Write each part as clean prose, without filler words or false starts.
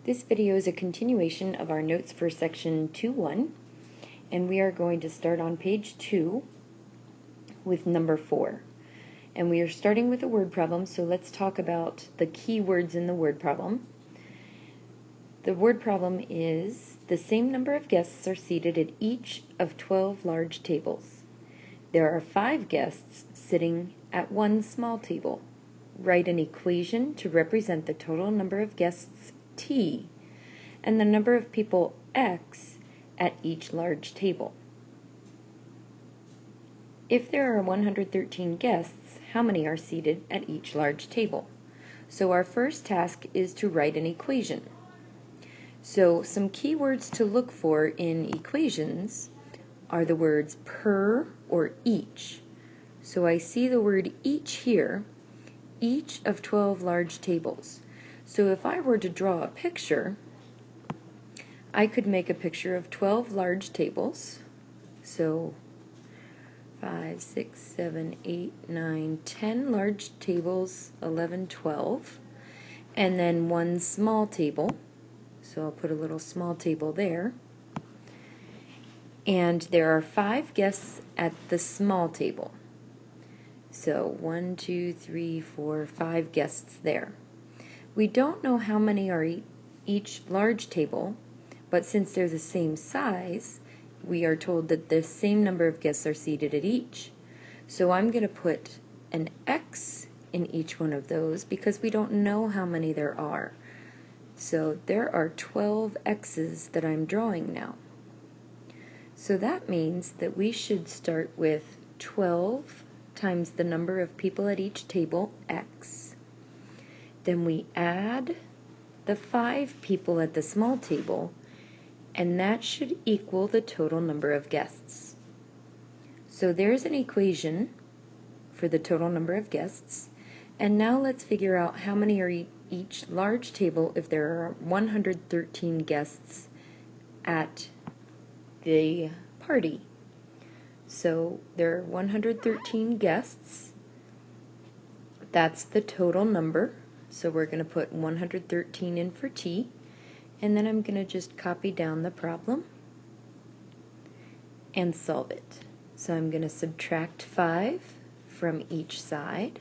This video is a continuation of our notes for section 2.1, and we are going to start on page 2 with number 4. And we are starting with a word problem, so let's talk about the key words in the word problem. The word problem is, the same number of guests are seated at each of 12 large tables. There are 5 guests sitting at one small table. Write an equation to represent the total number of guests T and the number of people X at each large table. If there are 113 guests, how many are seated at each large table? So our first task is to write an equation. So some key words to look for in equations are the words per or each. So I see the word each here, each of 12 large tables. So if I were to draw a picture, I could make a picture of 12 large tables. So 5, 6, 7, 8, 9, 10 large tables, 11, 12, and then one small table. So I'll put a little small table there. And there are 5 guests at the small table. So 1, 2, 3, 4, 5 guests there. We don't know how many are each large table, but since they're the same size, we are told that the same number of guests are seated at each. So I'm going to put an X in each one of those because we don't know how many there are. So there are 12 X's that I'm drawing now. So that means that we should start with 12 times the number of people at each table, X. Then we add the 5 people at the small table, and that should equal the total number of guests. So there's an equation for the total number of guests. And now let's figure out how many are each large table if there are 113 guests at the party. So there are 113 guests. That's the total number. So we're going to put 113 in for T. And then I'm going to just copy down the problem and solve it. So I'm going to subtract 5 from each side.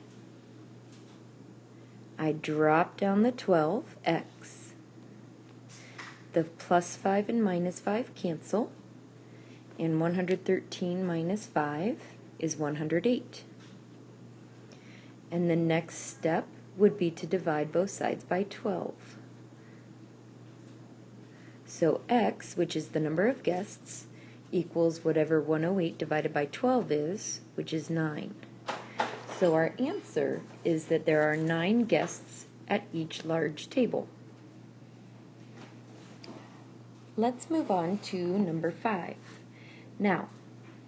I drop down the 12x. The plus 5 and minus 5 cancel. And 113 minus 5 is 108. And the next step would be to divide both sides by 12. So x, which is the number of guests, equals whatever 108 divided by 12 is, which is 9. So our answer is that there are 9 guests at each large table. Let's move on to number 5. Now,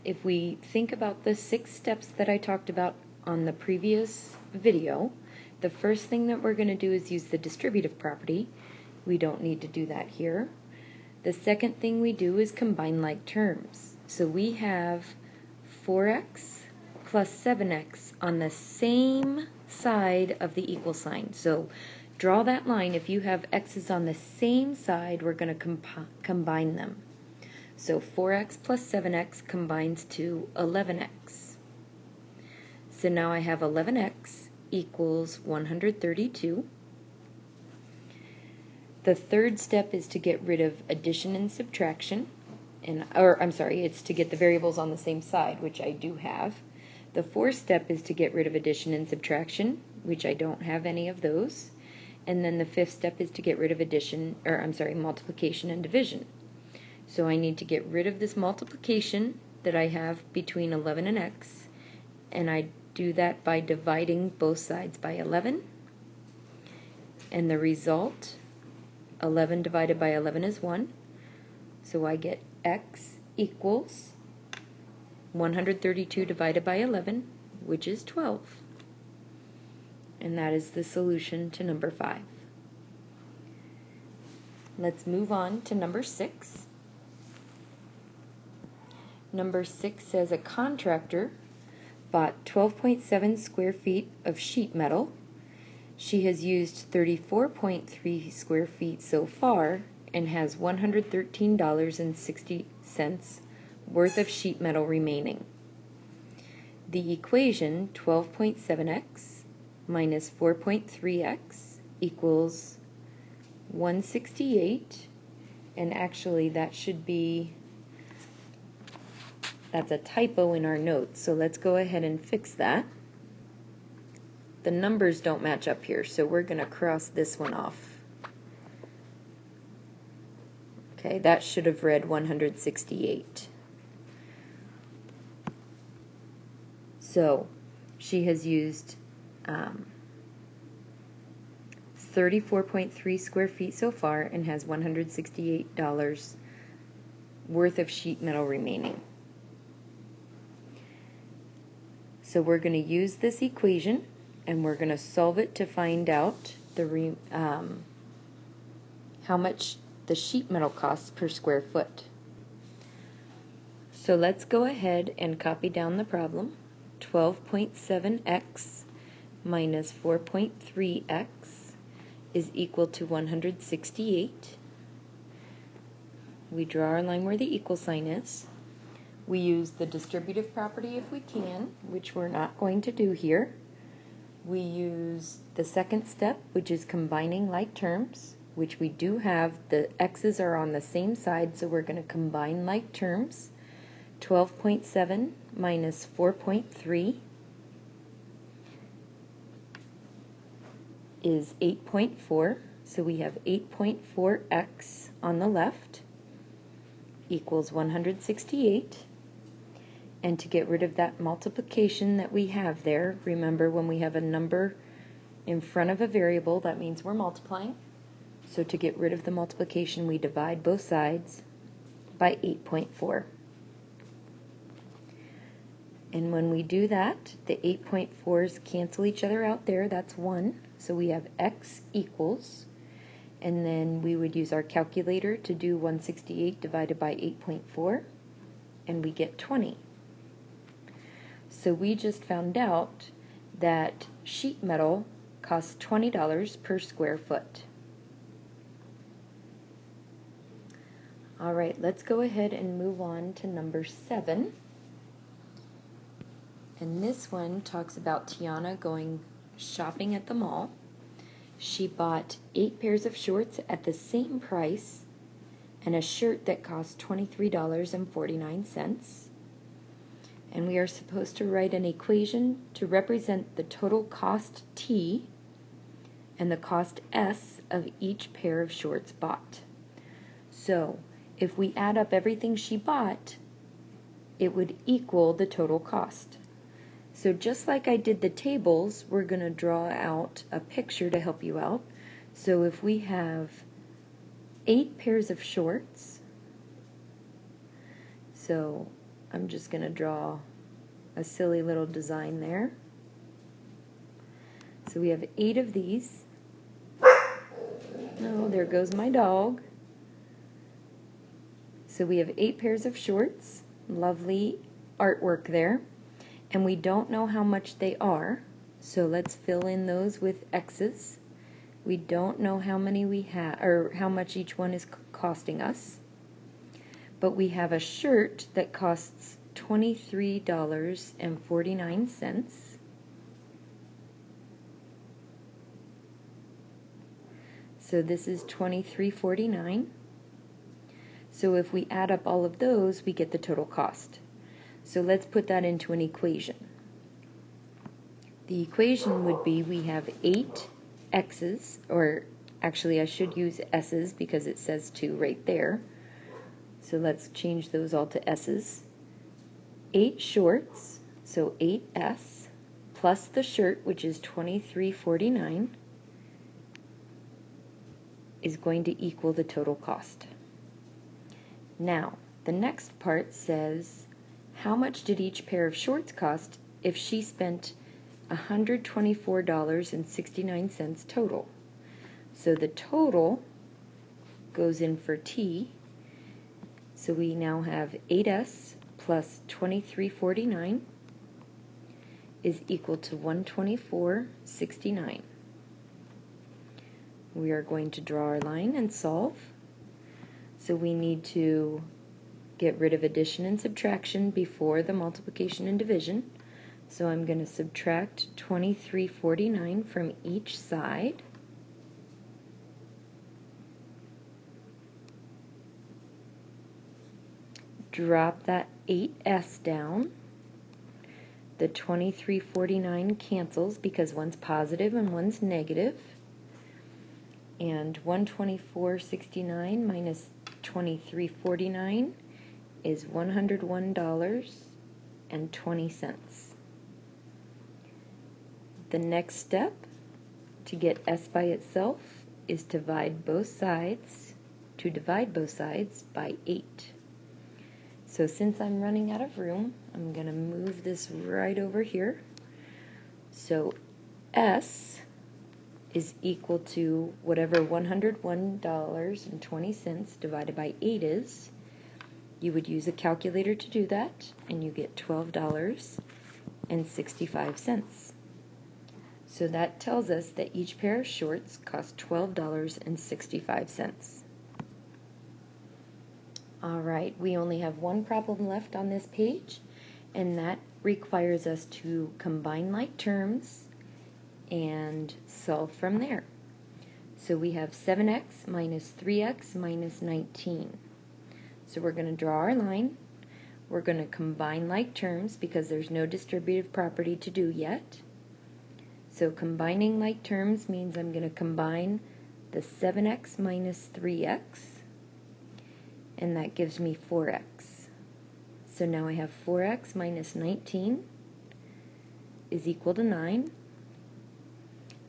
if we think about the 6 steps that I talked about on the previous video, the first thing that we're going to do is use the distributive property. We don't need to do that here. The second thing we do is combine like terms. So we have 4x plus 7x on the same side of the equal sign. So draw that line. If you have x's on the same side, we're going to combine them. So 4x plus 7x combines to 11x. So now I have 11x equals 132. The third step is to get rid of addition and subtraction, it's to get the variables on the same side, which I do have. The fourth step is to get rid of addition and subtraction, which I don't have any of those. And then the fifth step is to get rid of multiplication and division. So I need to get rid of this multiplication that I have between 11 and x, and I do that by dividing both sides by 11. And the result, 11 divided by 11 is 1. So I get x equals 132 divided by 11, which is 12. And that is the solution to number 5. Let's move on to number 6. Number 6 says a contractor bought 12.7 square feet of sheet metal She has used 34.3 square feet so far and has $113.60 worth of sheet metal remaining. The equation 12.7x minus 4.3x equals 168, and actually that should be, that's a typo in our notes, so let's go ahead and fix that. The numbers don't match up here, so we're going to cross this one off. Okay, that should have read 168. So she has used 34.3 square feet so far and has $168 worth of sheet metal remaining. So we're going to use this equation and we're going to solve it to find out the how much the sheet metal costs per square foot. So let's go ahead and copy down the problem. 12.7x minus 4.3x is equal to 168. We draw our line where the equal sign is. We use the distributive property if we can, which we're not going to do here. We use the second step, which is combining like terms, which we do have. The x's are on the same side, so we're going to combine like terms. 12.7 minus 4.3 is 8.4, so we have 8.4x on the left equals 168. And to get rid of that multiplication that we have there, remember when we have a number in front of a variable, that means we're multiplying. So to get rid of the multiplication, we divide both sides by 8.4. And when we do that, the 8.4's cancel each other out there, that's 1. So we have x equals, and then we would use our calculator to do 168 divided by 8.4, and we get 20. So we just found out that sheet metal costs $20 per square foot. All right, let's go ahead and move on to number 7. And this one talks about Tiana going shopping at the mall. She bought 8 pairs of shorts at the same price and a shirt that cost $23.49. And we are supposed to write an equation to represent the total cost T and the cost S of each pair of shorts bought. So if we add up everything she bought, it would equal the total cost. So just like I did the tables, we're going to draw out a picture to help you out. So if we have 8 pairs of shorts, so I'm just going to draw a silly little design there. So we have 8 of these. Oh, there goes my dog. So we have 8 pairs of shorts. Lovely artwork there. And we don't know how much they are, so let's fill in those with x's. We don't know how many we have, or how much each one is costing us. But we have a shirt that costs $23.49. So this is $23.49. So if we add up all of those, we get the total cost. So let's put that into an equation. The equation would be we have 8 x's, or actually I should use s's because it says 2 right there. So let's change those all to s's. 8 shorts, so 8s, plus the shirt, which is $23.49, is going to equal the total cost. Now, the next part says, how much did each pair of shorts cost if she spent $124.69 total? So the total goes in for T. So we now have 8s plus $23.49 is equal to $124.69. we are going to draw our line and solve. So we need to get rid of addition and subtraction before the multiplication and division. So I'm going to subtract 2349 from each side. Drop that 8s down. The 2349 cancels because one's positive and one's negative. And 124.69 minus 23.49 is $101.20. The next step to get s by itself is to divide both sides by 8. So since I'm running out of room, I'm going to move this right over here. So s is equal to whatever $101.20 divided by 8 is. You would use a calculator to do that, and you get $12.65. So that tells us that each pair of shorts cost $12.65. Alright, we only have one problem left on this page, and that requires us to combine like terms and solve from there. So we have 7x minus 3x minus 19. So we're going to draw our line. We're going to combine like terms because there's no distributive property to do yet. So combining like terms means I'm going to combine the 7x minus 3x, and that gives me 4x. So now I have 4x minus 19 is equal to 9.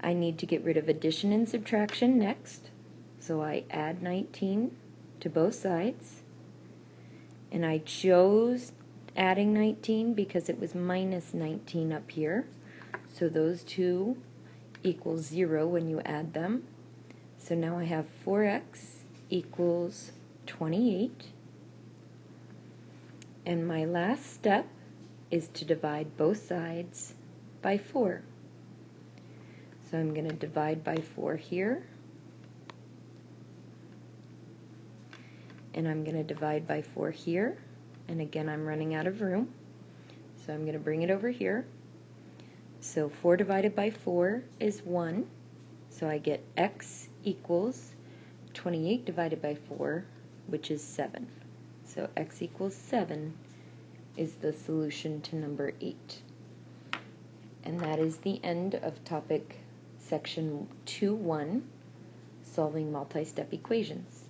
I need to get rid of addition and subtraction next, so I add 19 to both sides, and I chose adding 19 because it was minus 19 up here, so those two equal 0 when you add them. So now I have 4x equals 28, and my last step is to divide both sides by 4. So I'm going to divide by 4 here, and I'm going to divide by 4 here, and again I'm running out of room, so I'm going to bring it over here. So 4 divided by 4 is 1, so I get x equals 28 divided by 4, which is 7. So x equals 7 is the solution to number 8. And that is the end of topic section 2.1, solving multi-step equations.